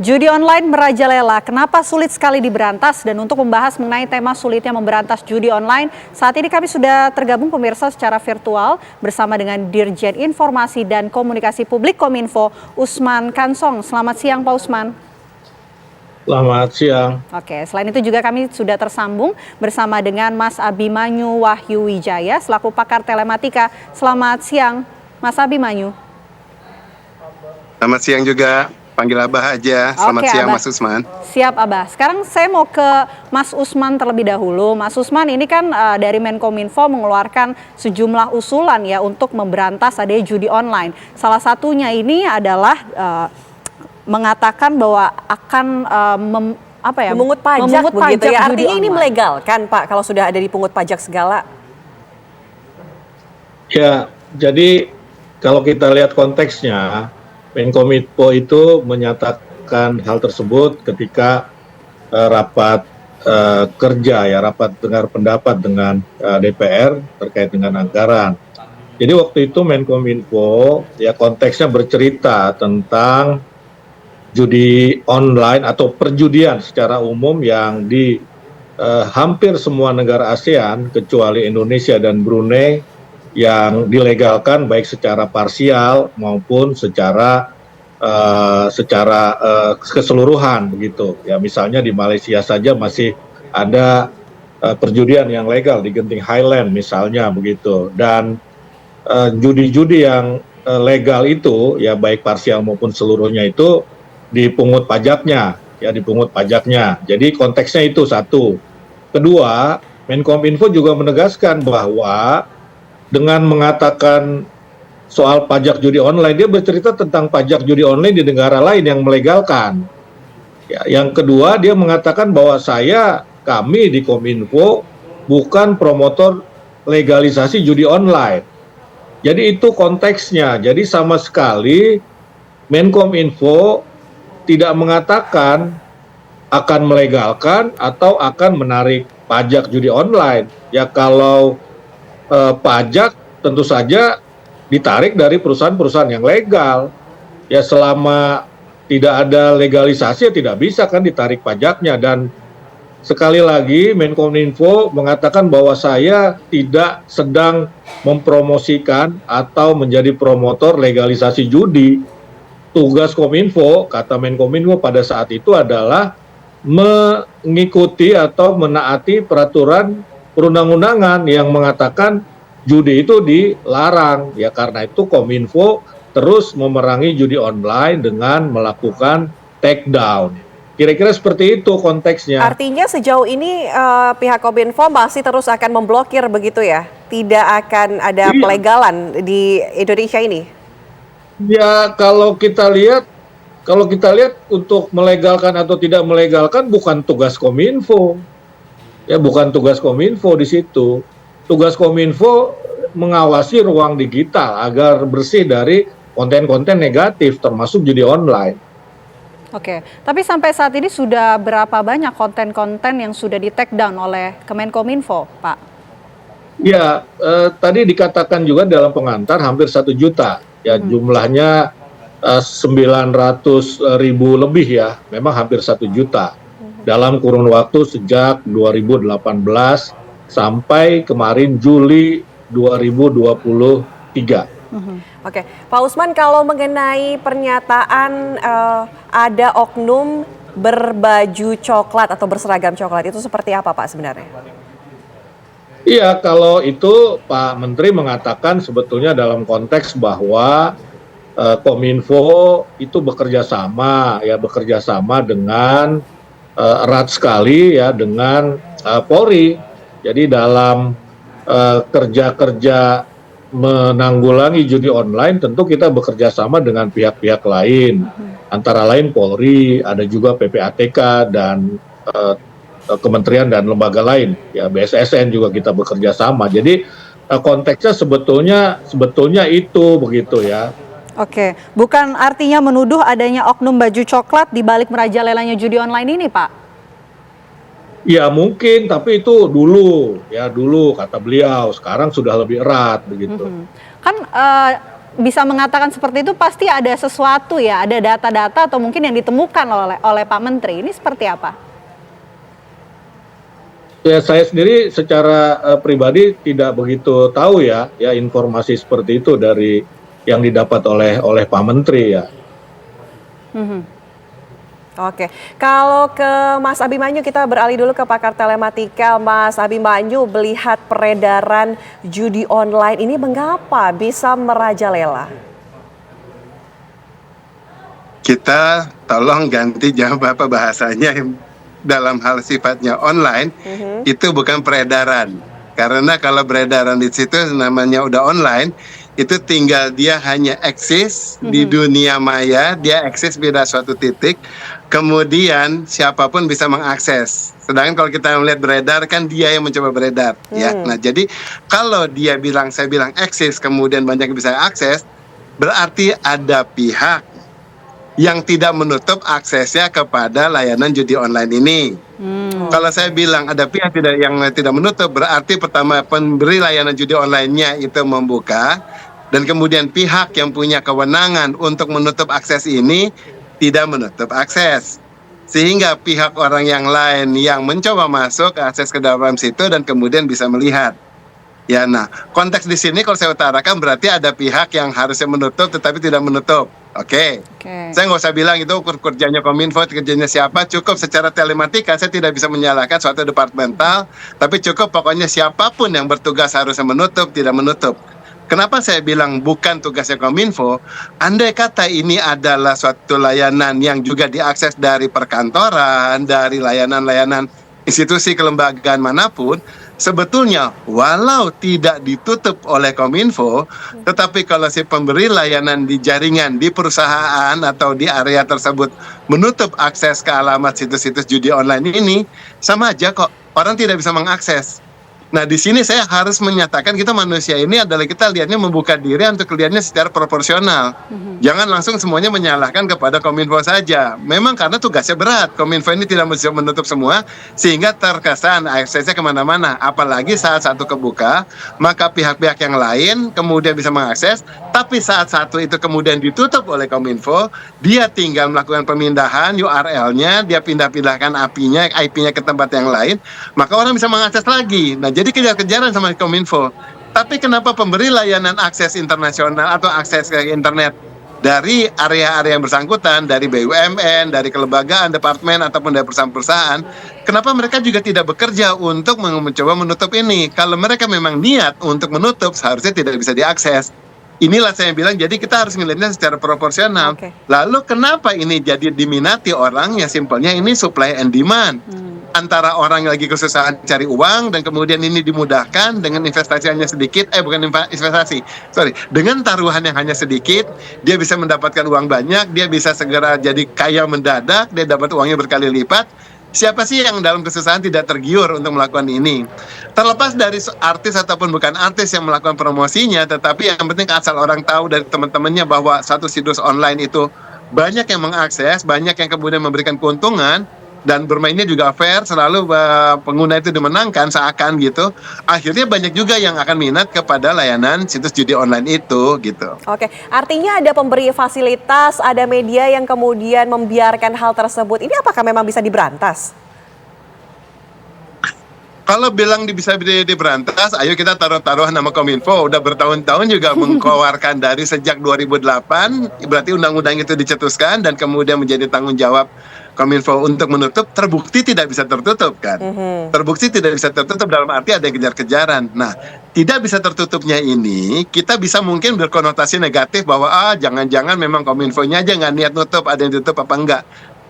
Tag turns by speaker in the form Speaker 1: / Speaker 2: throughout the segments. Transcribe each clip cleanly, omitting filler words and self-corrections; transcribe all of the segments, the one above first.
Speaker 1: Judi online merajalela, kenapa sulit sekali diberantas? Dan untuk membahas mengenai tema sulitnya memberantas judi online, saat ini kami sudah tergabung pemirsa secara virtual bersama dengan Dirjen Informasi dan Komunikasi Publik Kominfo, Usman Kansong. Selamat siang Pak Usman.
Speaker 2: Selamat siang.
Speaker 1: Oke, selain itu juga kami sudah tersambung bersama dengan Mas Abimanyu Wahyu Wijaya selaku pakar telematika. Selamat siang Mas Abimanyu.
Speaker 3: Selamat siang juga. Panggil Abah aja. Selamat siang
Speaker 1: Abah.
Speaker 3: Mas Usman.
Speaker 1: Siap Abah. Sekarang saya mau ke Mas Usman terlebih dahulu. Mas Usman, ini kan dari Menkominfo mengeluarkan sejumlah usulan ya untuk memberantas adanya judi online. Salah satunya ini adalah mengatakan bahwa akan
Speaker 4: memungut pajak begitu ya. Artinya ini
Speaker 1: online.
Speaker 4: melegalkan Pak kalau sudah ada dipungut pajak segala.
Speaker 2: Ya, jadi kalau kita lihat konteksnya, Menkominfo itu menyatakan hal tersebut ketika rapat kerja ya, rapat dengar pendapat dengan DPR terkait dengan anggaran. Jadi waktu itu Menkominfo ya konteksnya bercerita tentang judi online atau perjudian secara umum yang di hampir semua negara ASEAN kecuali Indonesia dan Brunei yang dilegalkan baik secara parsial maupun secara keseluruhan begitu ya. Misalnya di Malaysia saja masih ada perjudian yang legal di Genting Highland misalnya begitu, dan judi-judi yang legal itu ya baik parsial maupun seluruhnya itu dipungut pajaknya ya, dipungut pajaknya. Jadi konteksnya itu satu. Kedua, Menkominfo juga menegaskan bahwa dengan mengatakan soal pajak judi online, dia bercerita tentang pajak judi online di negara lain yang melegalkan. Ya, yang kedua, dia mengatakan bahwa kami di Kominfo bukan promotor legalisasi judi online. Jadi itu konteksnya. Jadi sama sekali Menkominfo tidak mengatakan akan melegalkan atau akan menarik pajak judi online. Ya kalau pajak tentu saja ditarik dari perusahaan-perusahaan yang legal. Ya selama tidak ada legalisasi ya tidak bisa kan ditarik pajaknya. Dan sekali lagi Menkominfo mengatakan bahwa saya tidak sedang mempromosikan atau menjadi promotor legalisasi judi. Tugas Kominfo, kata Menkominfo pada saat itu adalah mengikuti atau menaati peraturan perundang-undangan yang mengatakan judi itu dilarang. Ya karena itu Kominfo terus memerangi judi online dengan melakukan take down. Kira-kira seperti itu konteksnya.
Speaker 4: Artinya sejauh ini pihak Kominfo masih terus akan memblokir begitu ya? Tidak akan ada pelegalan di Indonesia ini?
Speaker 2: Ya kalau kita lihat untuk melegalkan atau tidak melegalkan bukan tugas Kominfo. Ya bukan tugas Kominfo di situ. Tugas Kominfo mengawasi ruang digital agar bersih dari konten-konten negatif termasuk judi online.
Speaker 1: Oke, tapi sampai saat ini sudah berapa banyak konten-konten yang sudah di-take down oleh Kemenkominfo, Pak?
Speaker 2: Ya, tadi dikatakan juga dalam pengantar hampir 1 juta. Ya jumlahnya 900.000 lebih ya, memang hampir 1 juta. Dalam kurun waktu sejak 2018 sampai kemarin Juli 2023.
Speaker 4: Oke, Pak Usman, kalau mengenai pernyataan ada oknum berbaju coklat atau berseragam coklat, itu seperti apa Pak sebenarnya?
Speaker 2: Iya, kalau itu Pak Menteri mengatakan sebetulnya dalam konteks bahwa Kominfo itu bekerja sama dengan erat sekali ya dengan Polri. Jadi dalam kerja-kerja menanggulangi judi online tentu kita bekerja sama dengan pihak-pihak lain, antara lain Polri, ada juga PPATK dan kementerian dan lembaga lain, ya BSSN juga kita bekerja sama. Jadi konteksnya sebetulnya itu begitu ya.
Speaker 1: Oke, bukan artinya menuduh adanya oknum baju coklat di balik merajalelanya judi online ini, Pak?
Speaker 2: Ya mungkin, tapi itu dulu kata beliau. Sekarang sudah lebih erat begitu.
Speaker 1: Kan bisa mengatakan seperti itu pasti ada sesuatu ya, ada data-data atau mungkin yang ditemukan oleh Pak Menteri. Ini seperti apa?
Speaker 2: Ya saya sendiri secara pribadi tidak begitu tahu ya informasi seperti itu dari yang didapat oleh Pak Menteri ya.
Speaker 4: Oke, kalau ke Mas Abimanyu kita beralih dulu ke pakar telematika. Mas Abimanyu, melihat peredaran judi online ini mengapa bisa merajalela?
Speaker 3: Kita tolong ganti jawab apa bahasanya dalam hal sifatnya online, itu bukan peredaran. Karena kalau beredaran di situ namanya udah online, itu tinggal dia hanya eksis di dunia maya, dia eksis pada suatu titik, kemudian siapapun bisa mengakses. Sedangkan kalau kita melihat beredar kan dia yang mencoba beredar, ya. Nah jadi kalau dia bilang, saya bilang eksis, kemudian banyak yang bisa akses, berarti ada pihak yang tidak menutup aksesnya kepada layanan judi online ini. Kalau saya bilang ada pihak yang tidak menutup, berarti pertama pemberi layanan judi online-nya itu membuka, dan kemudian pihak yang punya kewenangan untuk menutup akses ini tidak menutup akses. Sehingga pihak orang yang lain yang mencoba masuk akses ke dalam situ dan kemudian bisa melihat. Ya, nah konteks di sini kalau saya utarakan berarti ada pihak yang harusnya menutup tetapi tidak menutup. Oke. Saya nggak usah bilang itu kerjanya Kominfo, kerjanya siapa, cukup secara telematika saya tidak bisa menyalahkan suatu departemental, tapi cukup pokoknya siapapun yang bertugas harusnya menutup, tidak menutup. Kenapa saya bilang bukan tugasnya Kominfo? Andai kata ini adalah suatu layanan yang juga diakses dari perkantoran, dari layanan-layanan institusi kelembagaan manapun, sebetulnya walau tidak ditutup oleh Kominfo, tetapi kalau si pemberi layanan di jaringan, di perusahaan atau di area tersebut menutup akses ke alamat situs-situs judi online ini, sama aja kok, orang tidak bisa mengakses. Nah di sini saya harus menyatakan kita manusia ini adalah kita lihatnya membuka diri untuk lihatnya secara proporsional. Jangan langsung semuanya menyalahkan kepada Kominfo saja. Memang karena tugasnya berat. Kominfo ini tidak bisa menutup semua sehingga terkesan aksesnya kemana-mana. Apalagi saat satu kebuka, maka pihak-pihak yang lain kemudian bisa mengakses. Tapi saat satu itu kemudian ditutup oleh Kominfo, dia tinggal melakukan pemindahan URL-nya, dia pindah-pindahkan IP-nya ke tempat yang lain, maka orang bisa mengakses lagi. Nah jadi kejar-kejaran sama Kominfo. Tapi kenapa pemberi layanan akses internasional atau akses ke internet dari area-area yang bersangkutan, dari BUMN, dari kelembagaan, departemen, ataupun dari perusahaan-perusahaan, kenapa mereka juga tidak bekerja untuk mencoba menutup ini? Kalau mereka memang niat untuk menutup, seharusnya tidak bisa diakses. Inilah saya bilang, jadi kita harus melihatnya secara proporsional. Lalu kenapa ini jadi diminati orang? Ya simpelnya ini supply and demand. Antara orang yang lagi kesusahan cari uang dan kemudian ini dimudahkan dengan investasi hanya sedikit, dengan taruhan yang hanya sedikit, dia bisa mendapatkan uang banyak, dia bisa segera jadi kaya mendadak, dia dapat uangnya berkali lipat. Siapa sih yang dalam kesusahan tidak tergiur untuk melakukan ini? Terlepas dari artis ataupun bukan artis yang melakukan promosinya, tetapi yang penting asal orang tahu dari teman-temannya bahwa satu situs online itu banyak yang mengakses, banyak yang kemudian memberikan keuntungan, dan bermainnya juga fair, selalu pengguna itu dimenangkan seakan gitu. Akhirnya banyak juga yang akan minat kepada layanan situs judi online itu gitu.
Speaker 4: Oke, artinya ada pemberi fasilitas, ada media yang kemudian membiarkan hal tersebut. Ini apakah memang bisa diberantas?
Speaker 3: Kalau bilang bisa diberantas, ayo kita taruh-taruh nama Kominfo. Udah bertahun-tahun juga mengeluarkan dari sejak 2008, berarti undang-undang itu dicetuskan dan kemudian menjadi tanggung jawab Kominfo untuk menutup, terbukti tidak bisa tertutup kan. Terbukti tidak bisa tertutup dalam arti ada yang kejar-kejaran. Nah, tidak bisa tertutupnya ini, kita bisa mungkin berkonotasi negatif bahwa jangan-jangan memang Kominfo-nya aja nggak niat nutup, ada yang tutup apa enggak.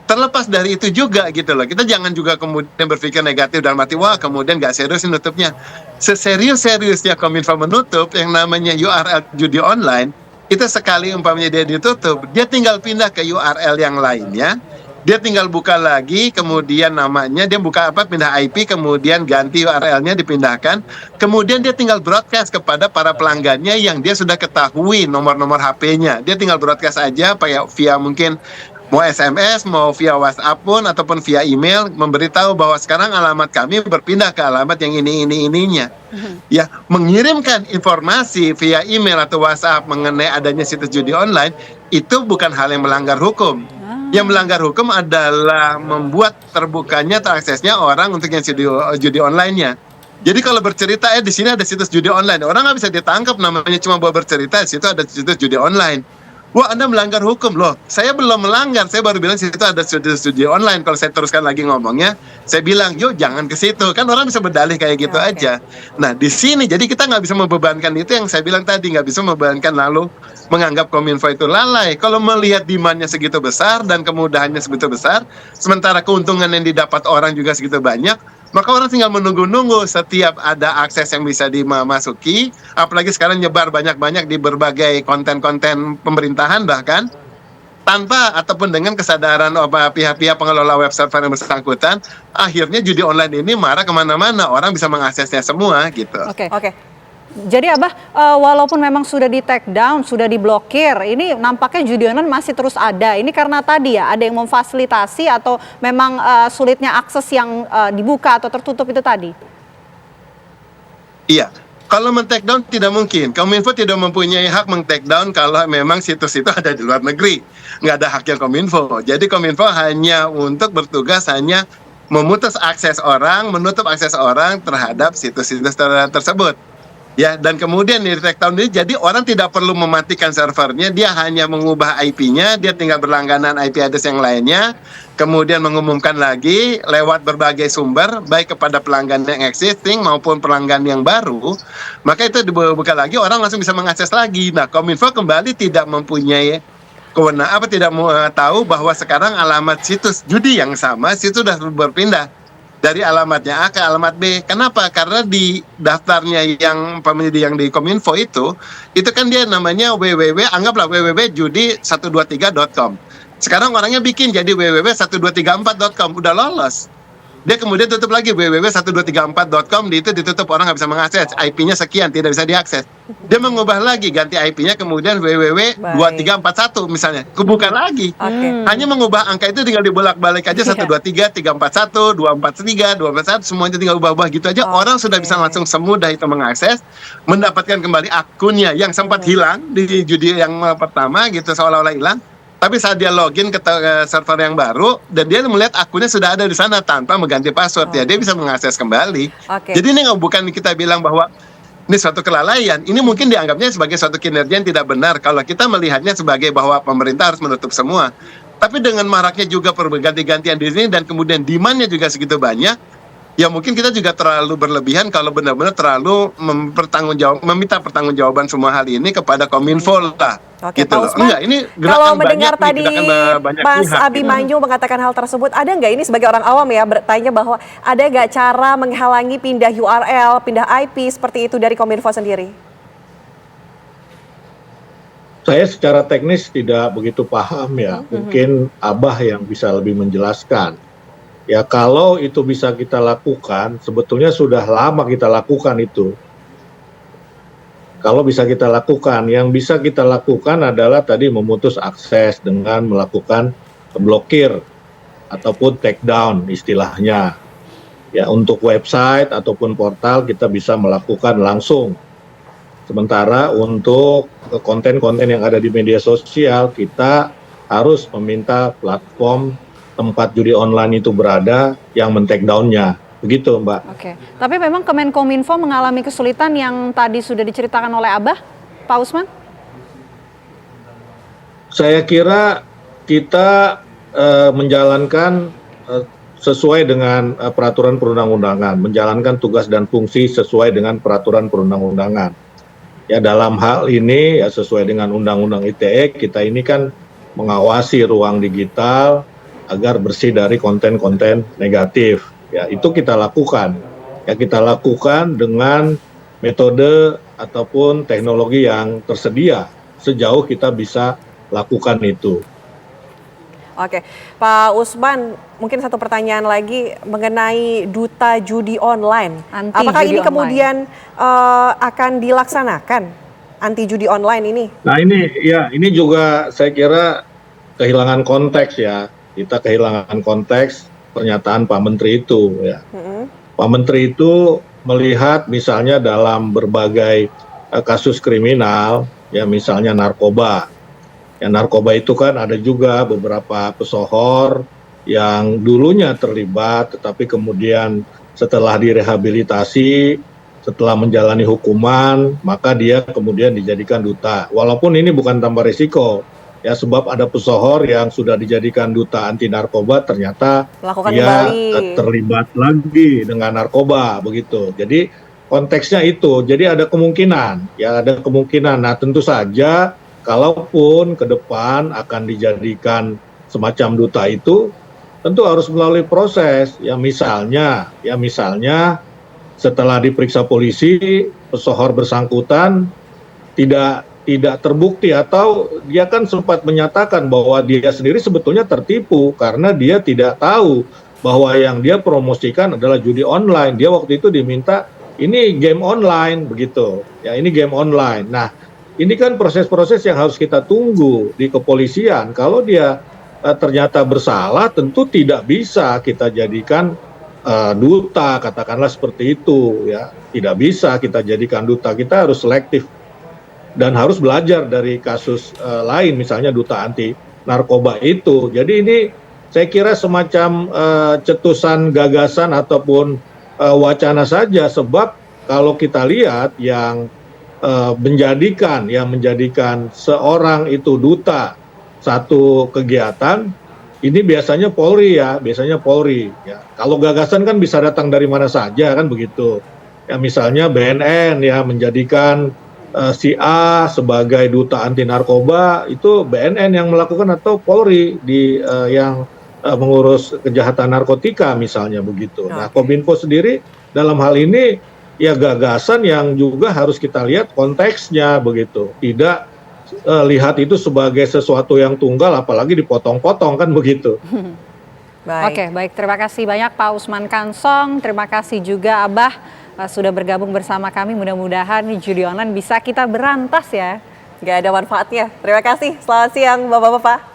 Speaker 3: Terlepas dari itu juga gitu loh, kita jangan juga kemudian berpikir negatif dalam arti wah kemudian nggak serius nutupnya. Seserius-seriusnya Kominfo menutup yang namanya URL judi online, itu sekali umpamanya dia ditutup, dia tinggal pindah ke URL yang lainnya. Dia tinggal buka lagi, kemudian namanya, dia buka pindah IP, kemudian ganti URL-nya dipindahkan, kemudian dia tinggal broadcast kepada para pelanggannya yang dia sudah ketahui nomor-nomor HP-nya. Dia tinggal broadcast aja via mungkin Mau SMS, mau via WhatsApp pun ataupun via email memberitahu bahwa sekarang alamat kami berpindah ke alamat yang ininya. Ya, mengirimkan informasi via email atau WhatsApp mengenai adanya situs judi online itu bukan hal yang melanggar hukum. Yang melanggar hukum adalah membuat terbukanya teraksesnya orang untuk yang judi online-nya. Jadi kalau bercerita di sini ada situs judi online, orang nggak bisa ditangkap namanya cuma buat bercerita di situ ada situs judi online. Wah, Anda melanggar hukum loh. Saya belum melanggar, saya baru bilang situ ada studi online. Kalau saya teruskan lagi ngomongnya, saya bilang, yuk jangan ke situ. Kan orang bisa berdalih kayak gitu aja. Nah, di sini jadi kita nggak bisa membebankan itu yang saya bilang tadi, nggak bisa membebankan lalu menganggap Kominfo itu lalai. Kalau melihat demand-nya segitu besar dan kemudahannya segitu besar, sementara keuntungan yang didapat orang juga segitu banyak, maka orang tinggal menunggu-nunggu setiap ada akses yang bisa dimasuki, apalagi sekarang nyebar banyak-banyak di berbagai konten-konten pemerintahan bahkan, tanpa ataupun dengan kesadaran pihak-pihak pengelola web server yang bersangkutan, akhirnya judi online ini marah kemana-mana, orang bisa mengaksesnya semua gitu.
Speaker 1: Oke. Jadi Abah, walaupun memang sudah di take down, sudah diblokir, ini nampaknya judi online masih terus ada. Ini karena tadi ya, ada yang memfasilitasi atau memang sulitnya akses yang dibuka atau tertutup itu tadi?
Speaker 3: Iya, kalau men-take down tidak mungkin. Kominfo tidak mempunyai hak men-take down kalau memang situs itu ada di luar negeri. Nggak ada haknya Kominfo. Jadi Kominfo hanya untuk bertugas hanya memutus akses orang, menutup akses orang terhadap situs-situs tersebut. Ya, dan kemudian di take down ini jadi orang tidak perlu mematikan servernya, dia hanya mengubah IP-nya, dia tinggal berlangganan IP address yang lainnya, kemudian mengumumkan lagi lewat berbagai sumber, baik kepada pelanggan yang existing maupun pelanggan yang baru, maka itu dibuka lagi, orang langsung bisa mengakses lagi. Nah, Kominfo kembali tidak mempunyai kewenangan, tidak mau tahu bahwa sekarang alamat situs judi yang sama, situ sudah berpindah dari alamatnya A ke alamat B. Kenapa? Karena di daftarnya yang yang di Kominfo itu kan dia namanya anggaplah www.judi123.com. Sekarang orangnya bikin jadi www.1234.com, udah lolos. Dia kemudian tutup lagi www.1234.com, itu ditutup, orang nggak bisa mengakses, IP-nya sekian, tidak bisa diakses. Dia mengubah lagi, ganti IP-nya kemudian www.2341 misalnya, kebuka lagi. Hanya mengubah angka itu tinggal dibolak-balik aja, 123, 341, 243, 241, semuanya tinggal ubah-ubah gitu aja. Orang sudah bisa langsung semudah itu mengakses, mendapatkan kembali akunnya yang sempat hilang di judi yang pertama gitu, seolah-olah hilang. Tapi saat dia login ke server yang baru dan dia melihat akunnya sudah ada di sana tanpa mengganti password, ya dia bisa mengakses kembali. Jadi ini bukan kita bilang bahwa ini suatu kelalaian, ini mungkin dianggapnya sebagai suatu kinerja yang tidak benar kalau kita melihatnya sebagai bahwa pemerintah harus menutup semua. Tapi dengan maraknya juga perganti-gantian di sini dan kemudian demand-nya juga segitu banyak, ya mungkin kita juga terlalu berlebihan kalau benar-benar terlalu meminta pertanggungjawaban semua hal ini kepada Kominfo lah. Gitu
Speaker 4: Pak Usman,
Speaker 3: enggak, ini
Speaker 4: kalau mendengar
Speaker 3: banyak,
Speaker 4: tadi
Speaker 3: pihak,
Speaker 4: Mas Abimanyu mengatakan hal tersebut, ada nggak ini sebagai orang awam ya bertanya bahwa ada nggak cara menghalangi pindah URL, pindah IP seperti itu dari Kominfo sendiri?
Speaker 2: Saya secara teknis tidak begitu paham ya, mungkin Abah yang bisa lebih menjelaskan. Ya kalau itu bisa kita lakukan, sebetulnya sudah lama kita lakukan itu. Kalau bisa kita lakukan, yang bisa kita lakukan adalah tadi memutus akses dengan melakukan blokir ataupun take down istilahnya. Ya untuk website ataupun portal kita bisa melakukan langsung. Sementara untuk konten-konten yang ada di media sosial, kita harus meminta platform tempat judi online itu berada yang men-take down-nya. Begitu, Mbak.
Speaker 1: Oke. Tapi memang Kemenkominfo mengalami kesulitan yang tadi sudah diceritakan oleh Abah, Pak Usman?
Speaker 2: Saya kira kita menjalankan sesuai dengan peraturan perundang-undangan, menjalankan tugas dan fungsi sesuai dengan peraturan perundang-undangan. Ya dalam hal ini ya sesuai dengan Undang-Undang ITE, kita ini kan mengawasi ruang digital agar bersih dari konten-konten negatif. Ya itu kita lakukan. Ya kita lakukan dengan metode ataupun teknologi yang tersedia sejauh kita bisa lakukan itu.
Speaker 4: Oke, Pak Usman, mungkin satu pertanyaan lagi mengenai Duta Judi Online. Apakah ini kemudian akan dilaksanakan anti judi online ini?
Speaker 2: Nah ini juga saya kira kehilangan konteks ya. Kita kehilangan konteks pernyataan Pak Menteri itu ya. Pak Menteri itu melihat misalnya dalam berbagai kasus kriminal ya, misalnya narkoba. Ya, narkoba itu kan ada juga beberapa pesohor yang dulunya terlibat tetapi kemudian setelah direhabilitasi, setelah menjalani hukuman, maka dia kemudian dijadikan duta. Walaupun ini bukan tanpa risiko, ya sebab ada pesohor yang sudah dijadikan duta anti narkoba ternyata
Speaker 4: Melakukan
Speaker 2: dia
Speaker 4: kembali.
Speaker 2: terlibat lagi dengan narkoba begitu. Jadi konteksnya itu, jadi ada kemungkinan, ya ada kemungkinan. Nah tentu saja kalaupun ke depan akan dijadikan semacam duta itu, tentu harus melalui proses. Ya misalnya setelah diperiksa polisi, pesohor bersangkutan tidak terbukti atau dia kan sempat menyatakan bahwa dia sendiri sebetulnya tertipu karena dia tidak tahu bahwa yang dia promosikan adalah judi online. Dia waktu itu diminta ini game online begitu. Ya, ini game online. Nah, ini kan proses-proses yang harus kita tunggu di kepolisian. Kalau dia ternyata bersalah, tentu tidak bisa kita jadikan duta, katakanlah seperti itu ya. Tidak bisa kita jadikan duta. Kita harus selektif dan harus belajar dari kasus lain, misalnya duta anti narkoba itu. Jadi ini saya kira semacam cetusan gagasan ataupun wacana saja, sebab kalau kita lihat yang menjadikan seorang itu duta satu kegiatan, ini biasanya Polri ya, Kalau gagasan kan bisa datang dari mana saja kan begitu. Ya misalnya BNN ya menjadikan si A sebagai duta anti narkoba, itu BNN yang melakukan atau Polri yang mengurus kejahatan narkotika misalnya begitu. Nah, Kominfo sendiri dalam hal ini ya gagasan yang juga harus kita lihat konteksnya begitu. Tidak lihat itu sebagai sesuatu yang tunggal, apalagi dipotong-potong kan begitu.
Speaker 1: Oke, baik. Terima kasih banyak Pak Usman Kansong. Terima kasih juga Abah sudah bergabung bersama kami. Mudah-mudahan judi online bisa kita berantas ya.
Speaker 4: Nggak ada manfaatnya. Terima kasih. Selamat siang Bapak-Bapak.